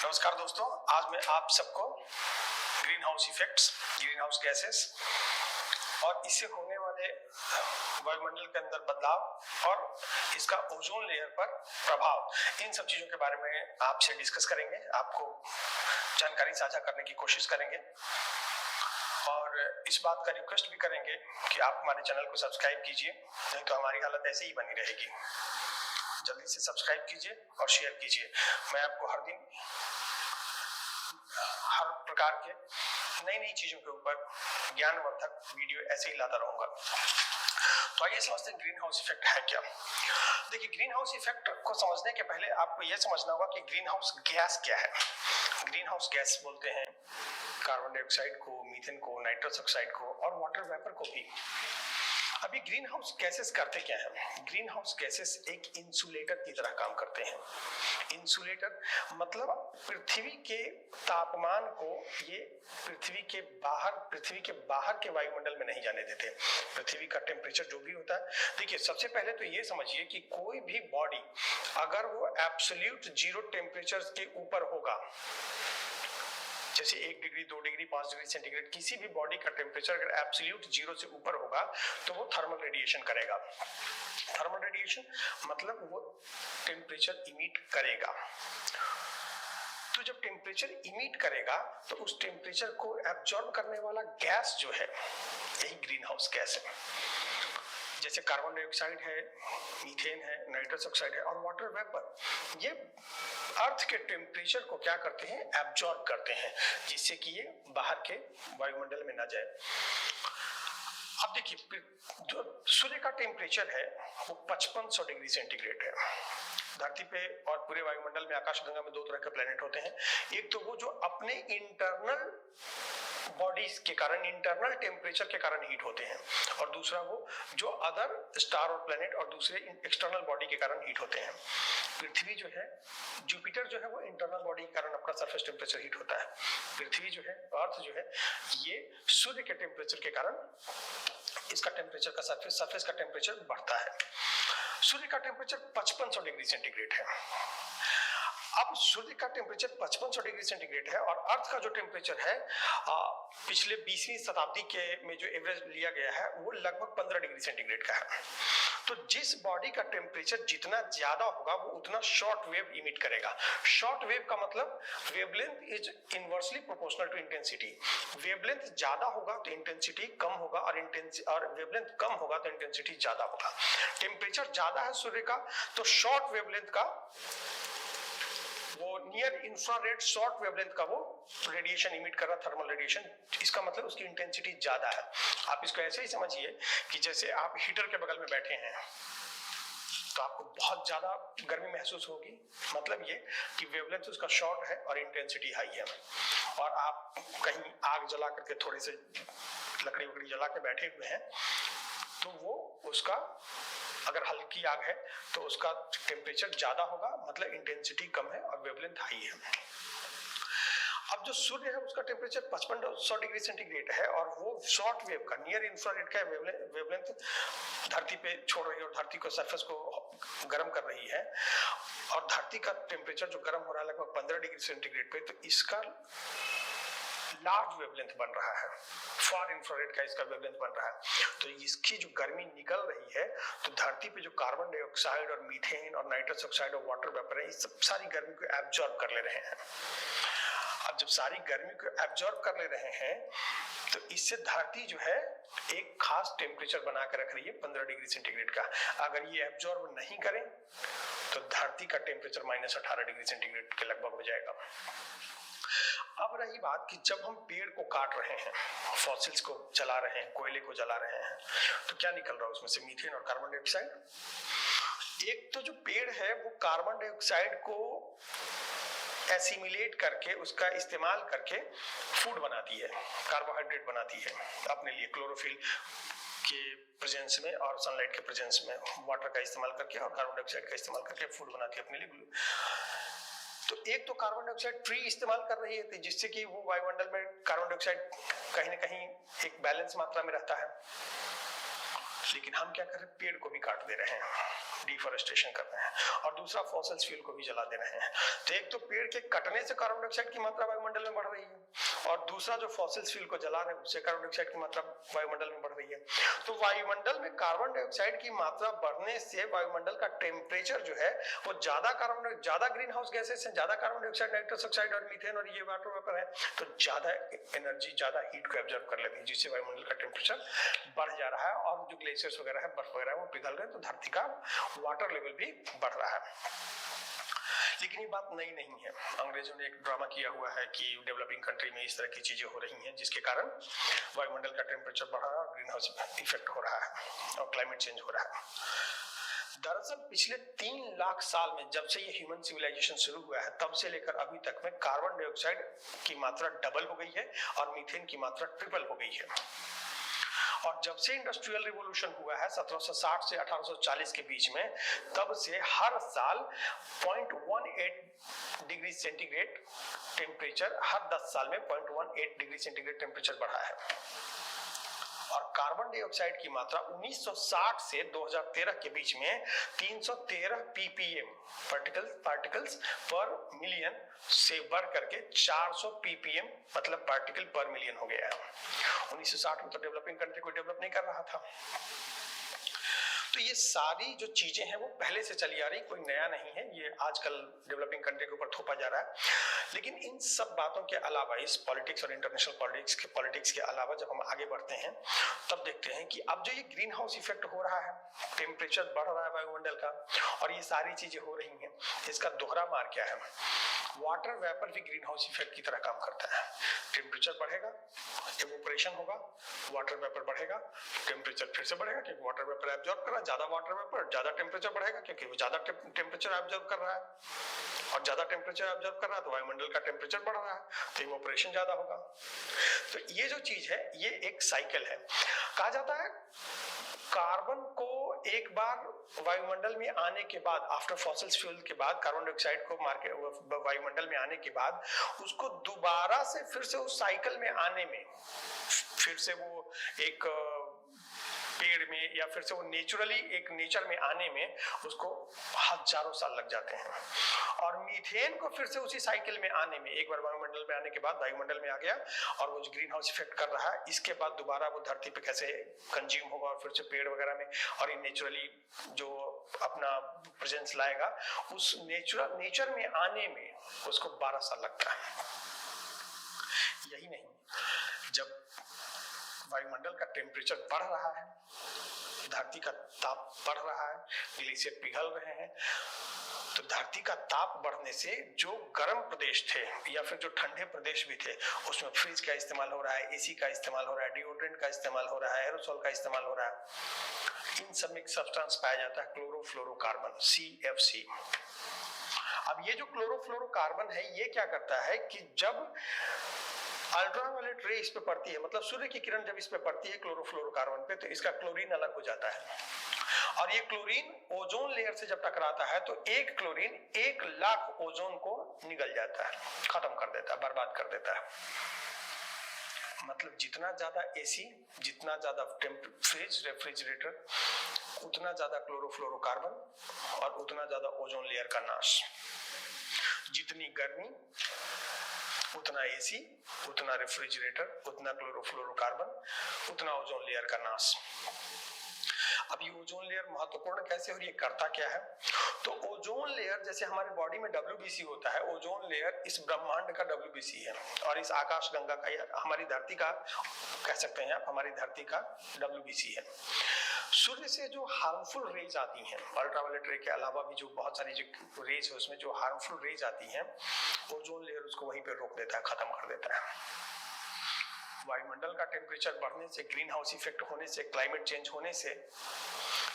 नमस्कार दोस्तों, आज मैं आप सबको green house effects, green house gases और इससे होने वाले वायुमंडल के अंदर बदलाव और इसका ओजोन लेयर पर प्रभाव, इन सब चीजों के बारे में आपसे डिस्कस करेंगे। आपको जानकारी साझा करने की कोशिश करेंगे और इस बात का रिक्वेस्ट भी करेंगे कि आप हमारे चैनल को सब्सक्राइब कीजिए, नहीं तो हमारी हालत ऐसे ही बनी रहेगी। जल्दी से सब्सक्राइब कीजिए और शेयर कीजिए। मैं आपको हर दिन हर प्रकार के नई नई चीजों के ऊपर ज्ञानवर्धक वीडियो ऐसे ही लाता रहूंगा। तो आइए समझते हैं ग्रीन हाउस इफेक्ट है क्या। देखिए, ग्रीन हाउस इफेक्ट को समझने के पहले आपको यह समझना होगा कि ग्रीन हाउस गैस क्या है। ग्रीन हाउस गैस बोलते हैं कार्बन डाइऑक्साइड को, मीथेन को, नाइट्रस ऑक्साइड को और वाटर वेपर को भी। अभी ग्रीन हाउस गैसेस करते क्या है? ग्रीन हाउस गैसेस एक इंसुलेटर की तरह काम करते हैं। इंसुलेटर मतलब पृथ्वी के तापमान को ये पृथ्वी के बाहर के वायुमंडल में नहीं जाने देते। पृथ्वी का टेम्परेचर जो भी होता है, देखिए सबसे पहले तो ये समझिए कि कोई भी बॉडी अगर वो एब्सोल्यूट जीरो टेम्परेचर के ऊपर होगा, जैसे 1 डिग्री, 2 डिग्री, 5 डिग्री सेंटीग्रेड, किसी भी बॉडी का टेम्परेचर अगर एब्सोल्यूट जीरो से ऊपर होगा तो वो थर्मल रेडिएशन करेगा। थर्मल रेडिएशन मतलब वो टेम्परेचर इमिट करेगा। तो जब टेम्परेचर इमिट करेगा तो उस टेम्परेचर को एब्जॉर्ब करने वाला गैस जो है, यही ग्रीन हाउस गैस है। जैसे कार्बन डाइऑक्साइड है, मीथेन है, नाइट्रस ऑक्साइड है और वाटर वेपर, ये अर्थ के टेम्परेचर को क्या करते हैं? एब्जॉर्ब करते हैं, जिससे कि ये बाहर के वायुमंडल में ना जाए। अब देखिए, जो सूर्य का टेम्परेचर है वो 5500 डिग्री सेंटीग्रेड है। धरती पे और पूरे वायुमंडल में, आकाशगंगा में 2 तरह के प्लेनेट होते हैं। एक तो वो जो अपने इंटरनल बॉडीज के कारण, इंटरनल टेम्परेचर के कारण हीट होते हैं, और दूसरा वो जो अदर स्टार और प्लेनेट और दूसरे एक्सटर्नल बॉडी के कारण हीट होते हैं। पृथ्वी जो है, जुपिटर जो है, वो इंटरनल बॉडी के कारण अपना सरफेस टेम्परेचर हीट होता है। पृथ्वी जो है, अर्थ जो है, ये सूर्य के टेम्परेचर के कारण इसका टेम्परेचर का सरफेस का टेम्परेचर बढ़ता है। सूर्य का टेम्परेचर 5500 डिग्री सेंटीग्रेड है। अब सूर्य का टेम्परेचर 5500 डिग्री सेंटीग्रेड है और अर्थ का जो टेम्परेचर है पिछले 20वीं शताब्दी के में जो एवरेज लिया गया है वो लगभग 15 डिग्री सेंटीग्रेड का है। तो जिस बॉडी का टेम्परेचर जितना ज्यादा होगा वो उतना शॉर्ट वेव इमिट करेगा। शॉर्ट वेव का मतलब wavelength is inversely proportional to intensity. Wavelength ज्यादा होगा तो इंटेंसिटी कम होगा और वेवलेंथ कम होगा तो इंटेंसिटी ज्यादा होगा। टेम्परेचर ज्यादा है सूर्य का तो शॉर्ट वेवलेंथ का, वो नियर इंफ्रारेड शॉर्ट वेवलेंथ का वो रेडिएशन इमिट कर रहा, थर्मल रेडिएशन। इसका मतलब उसकी इंटेंसिटी ज्यादा है। आप इसको ऐसे ही समझिए कि जैसे आप हीटर के बगल में बैठे हैं तो आपको बहुत ज्यादा गर्मी महसूस होगी, मतलब ये कि वेवलेंथ उसका शॉर्ट है और इंटेंसिटी हाई है। और आप कहीं आग जला करके, थोड़े से लकड़ी वकड़ी जला के बैठे हुए हैं तो वो उसका, अगर हल्की आग है तो उसका टेम्परेचर ज्यादा होगा, मतलब इंटेंसिटी कम है और वेवलेंथ हाई है। अब जो सूर्य है उसका टेम्परेचर 5500 डिग्री सेंटीग्रेड है और वो शॉर्ट वेव का, नियर इंफ्रारेड का वेवलेंथ धरती पे छोड़ रही है और धरती को, सरफेस को गर्म कर रही है। और धरती का टेम्परेचर जो गर्म हो रहा है लगभग 15 डिग्री सेंटीग्रेड पे, तो इसका लार्ज वेवलेंथ बन रहा है, फार इंफ्रारेड का इसका वेवलेंथ बन रहा है। तो इसकी जो गर्मी निकल रही है तो धरती पे जो कार्बन डाइऑक्साइड और मीथेन और नाइट्रस ऑक्साइड और वाटर वेपर है, इस सब सारी गर्मी को एब्जॉर्ब कर ले रहे हैं। अब जब सारी गर्मी को एब्जॉर्ब कर ले रहे हैं तो इससे धरती जो है एक खास टेम्परेचर बना कर रख रही है 15 डिग्री सेंटीग्रेड का। अगर ये एब्जॉर्ब नहीं करें तो धरती का टेम्परेचर -18 डिग्री सेंटीग्रेड के लगभग हो जाएगा। अब रही बात कि जब हम पेड़ को काट रहे हैं, फॉसिल्स को जला रहे हैं, कोयले को जला रहे हैं, तो क्या निकल रहा है उसमें से? मीथेन और कार्बन डाइऑक्साइड। एक तो जो पेड़ है वो कार्बन डाइऑक्साइड को एसिमिलेट करके, उसका इस्तेमाल करके फूड बनाती है, कार्बोहाइड्रेट बनाती है अपने लिए, क्लोरोफिल के प्रेजेंस में और सनलाइट के प्रेजेंस में वाटर का इस्तेमाल करके और कार्बन डाइऑक्साइड का इस्तेमाल करके फूड बनाती है अपने लिए। तो एक तो कार्बन डाइऑक्साइड ट्री इस्तेमाल कर रही है जिससे कि वो वायुमंडल में कार्बन डाइऑक्साइड कहीं ना कहीं एक बैलेंस मात्रा में रहता है। लेकिन हम क्या कर रहे हैं? पेड़ को भी काट दे रहे हैं। डिफॉरेस्टेशन कर रहे हैं, और दूसरा फॉसिल फ्यूल को भी जला दे रहे हैं। तो एक तो पेड़ के कटने से कार्बन डाइऑक्साइड की मात्रा वायुमंडल में बढ़ रही है, और दूसरा जो फॉसिल फ्यूल को जला रहे हैं उससे कार्बन डाइऑक्साइड की मात्रा वायुमंडल में बढ़ रही है। तो वायुमंडल में कार्बन डाइऑक्साइड की मात्रा बढ़ने से वायुमंडल का टेम्परेचर जो है वो ज्यादा ग्रीन हाउस गैसेस हैं, ज्यादा कार्बन डाइऑक्साइड, नाइट्रस ऑक्साइड और मीथेन और ये वाटर वेपर है, तो ज्यादा एनर्जी, ज्यादा हीट को एब्जॉर्ब कर लेती है, जिससे वायुमंडल का टेम्परेचर बढ़ जा रहा है, और जो ग्लेशियर्स वगैरह है, बर्फ वगैरह वो पिघल रहे हैं, तो धरती का वाटर लेवल भी बढ़ रहा है। लेकिन ये बात नई नहीं है, अंग्रेजों ने एक ड्रामा किया हुआ है कि डेवलपिंग कंट्री में इस तरह की चीजें हो रही हैं जिसके कारण वायुमंडल का टेम्परेचर बढ़ रहा है और ग्रीन हाउस इफेक्ट हो रहा है और क्लाइमेट चेंज हो रहा है। दरअसल पिछले 3 लाख साल में जब से ये ह्यूमन सिविलाइजेशन शुरू हुआ है तब से लेकर अभी तक में कार्बन डाइऑक्साइड की मात्रा डबल हो गई है और मीथेन की मात्रा ट्रिपल हो गई है। और जब से इंडस्ट्रियल रिवॉल्यूशन हुआ है 1760 से 1840 के बीच में, तब से हर साल 0.18 डिग्री सेंटीग्रेड टेम्परेचर, हर 10 साल में 0.18 डिग्री सेंटीग्रेड टेम्परेचर बढ़ा है। और कार्बन डाइऑक्साइड की मात्रा 1960 से 2013 के बीच में 313 ppm पार्टिकल्स पर मिलियन से बढ़ करके 400 ppm मतलब पार्टिकल पर मिलियन हो गया है। 1960 में तो डेवलपिंग कंट्री कोई डेवलप नहीं कर रहा था। तो ये सारी जो चीजें हैं वो पहले से चली आ रही, कोई नया नहीं है, ये आजकल डेवलपिंग कंट्री के ऊपर थोपा जा रहा है। लेकिन इन सब बातों के अलावा, इस पॉलिटिक्स और इंटरनेशनल पॉलिटिक्स के अलावा जब हम आगे बढ़ते हैं तब देखते हैं कि अब जो ये ग्रीन हाउस इफेक्ट हो रहा है, टेम्परेचर बढ़ रहा है वायुमंडल का, और ये सारी चीजें हो रही हैं, इसका दोहरा मार क्या है? वाटर वेपर भी ग्रीन हाउस इफेक्ट की तरह काम करता है। टेम्परेचर बढ़ेगा, इवेपोरेशन होगा, वाटर वेपर बढ़ेगा, टेम्परेचर फिर से बढ़ेगा क्योंकि वाटर वेपर एब्जॉर्ब कर रहा है, ज्यादा वाटर वेपर, ज्यादा टेम्परेचर बढ़ेगा क्योंकि वो ज्यादा टेम्परेचर एब्जॉर्ब कर रहा है, और ज्यादा टेम्परेचर एब्जॉर्ब कर रहा है तो वायुमंडल का टेम्परेचर बढ़ रहा है, तो इवेपोरेशन ज्यादा होगा। तो ये जो चीज है ये एक साइकिल है। कहा जाता है कार्बन को एक बार वायुमंडल में आने के बाद, आफ्टर फॉसिल फ्यूल के बाद, कार्बन डाइऑक्साइड को वायुमंडल में आने के बाद उसको दोबारा से फिर से उस साइकिल में आने में, फिर से वो एक पेड़ में या फिर से वो नेचुरली एक नेचर में आने में उसको हजारों साल लग जाते हैं। और मीथेन को फिर से उसी साइकिल में आने में, एक बार वायुमंडल में आने के बाद वायुमंडल में आ गया और वो जो ग्रीन हाउस इफेक्ट कर रहा है, इसके बाद दोबारा वो धरती पे कैसे कंज्यूम होगा और फिर से पेड़ वगैरह में, और ये नेचुरली जो अपना प्रेजेंस लाएगा, उस नेचर में आने में उसको 12 साल लगता है। यही नहीं, जब वायुमंडल का टेम्परेचर बढ़ रहा है, धरती का ताप बढ़ रहा है, ग्लेशियर पिघल रहे हैं, तो धरती का ताप बढ़ने से जो गर्म प्रदेश थे या फिर जो ठंडे प्रदेश भी थे उसमें फ्रिज का इस्तेमाल हो रहा है, एसी का इस्तेमाल हो रहा है, डिओड्रेंट का इस्तेमाल हो रहा है, एरोसोल का इस्तेमाल हो रहा है। इन सब में एक सब्सटेंस पाया जाता है क्लोरोफ्लोरोकार्बन, CFC। अब ये जो क्लोरोफ्लोरोकार्बन है ये क्या करता है कि जब अल्ट्रावायलेट रे इस पे पड़ती है, मतलब सूर्य की किरण जब इस पे पड़ती है क्लोरोफ्लोरोकार्बन पे, तो इसका क्लोरीन अलग हो जाता है, और ये क्लोरीन ओजोन लेयर से जब टकराता है तो एक क्लोरीन 1 लाख ओजोन को निगल जाता है, खत्म कर देता है, बर्बाद कर देता है। मतलब जितना ज्यादा एसी, जितना ज्यादा फ्रिज, रेफ्रिजरेटर, उतना ज्यादा क्लोरोफ्लोरोकार्बन और उतना ज्यादा ओजोन लेयर का नाश। जितनी गर्मी उतना एसी, उतना रेफ्रिजरेटर, उतना क्लोरोफ्लोरोकार्बन, उतना ओजोन लेयर का नाश। अब ये ओजोन लेयर महत्वपूर्ण कैसे और ये करता क्या है? तो ओजोन लेयर, जैसे हमारे बॉडी में WBC होता है, ओजोन लेयर इस ब्रह्मांड का WBC है, और इस आकाश गंगा का, हमारी धरती का कह सकते हैं आप, हमारी धरती का WBC है। सूर्य से जो हार्मफुल रेज आती हैं, अल्ट्रावायलेट रे के अलावा भी जो बहुत सारी जो रेज है उसमें जो हार्मफुल रेज आती हैं, ओजोन लेयर उसको वहीं पे रोक देता है, खत्म कर देता है। वायुमंडल का टेम्परेचर बढ़ने से, ग्रीन हाउस इफेक्ट होने से, क्लाइमेट चेंज होने से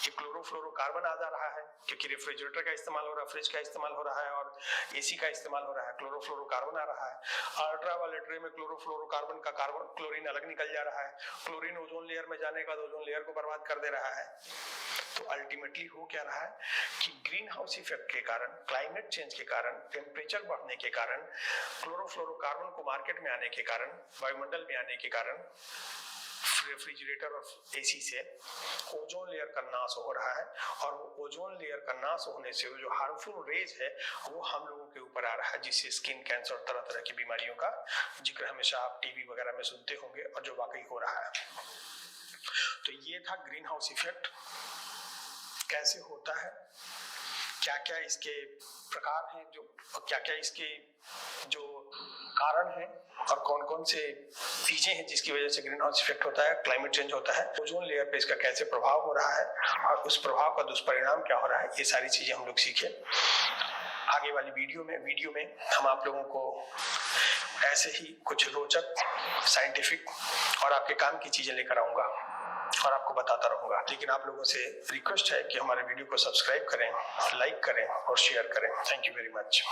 ये क्लोरोफ्लोरोकार्बन आ जा रहा है, क्योंकि रेफ्रिजरेटर का इस्तेमाल हो रहा है, फ्रिज का इस्तेमाल हो रहा है और एसी का इस्तेमाल हो रहा है, क्लोरोफ्लोरोकार्बन आ रहा है। अल्ट्रावायलेट रे में क्लोरोफ्लोरोकार्बन का क्लोरीन अलग निकल जा रहा है, क्लोरीन ओजोन लेयर में जाने का ओजोन लेयर को बर्बाद कर दे रहा है। तो अल्टीमेटली हो क्या रहा है कि ग्रीन हाउस इफेक्ट के कारण, क्लाइमेट चेंज के कारण, टेम्परेचर बढ़ने के कारण, क्लोरोफ्लोरोकार्बन को मार्केट में आने के कारण, वायुमंडल में आने के कारण रेफ्रिजरेटर और एसी से ओजोन लेयर का नाश हो रहा है, और वो ओजोन लेयर का नाश होने से जो हार्मफुल रेज है वो हम लोगों के ऊपर आ रहा है, जिससे स्किन कैंसर और तरह तरह की बीमारियों का जिक्र हमेशा आप टीवी वगैरह में सुनते होंगे, और जो वाकई हो रहा है। तो ये था ग्रीन हाउस इफेक्ट, कैसे होता है, क्या क्या इसके प्रकार हैं, जो क्या क्या इसके जो कारण हैं, और कौन कौन से चीजें हैं जिसकी वजह से ग्रीन हाउस इफेक्ट होता है, क्लाइमेट चेंज होता है, ओजोन लेयर पे इसका कैसे प्रभाव हो रहा है, और उस प्रभाव का दुष्परिणाम क्या हो रहा है, ये सारी चीजें हम लोग सीखे। आगे वाली वीडियो में हम आप लोगों को ऐसे ही कुछ रोचक, साइंटिफिक और आपके काम की चीजें लेकर आऊंगा और आपको बताता रहूंगा। लेकिन आप लोगों से रिक्वेस्ट है कि हमारे वीडियो को सब्सक्राइब करें, लाइक करें और शेयर करें। Thank you very much.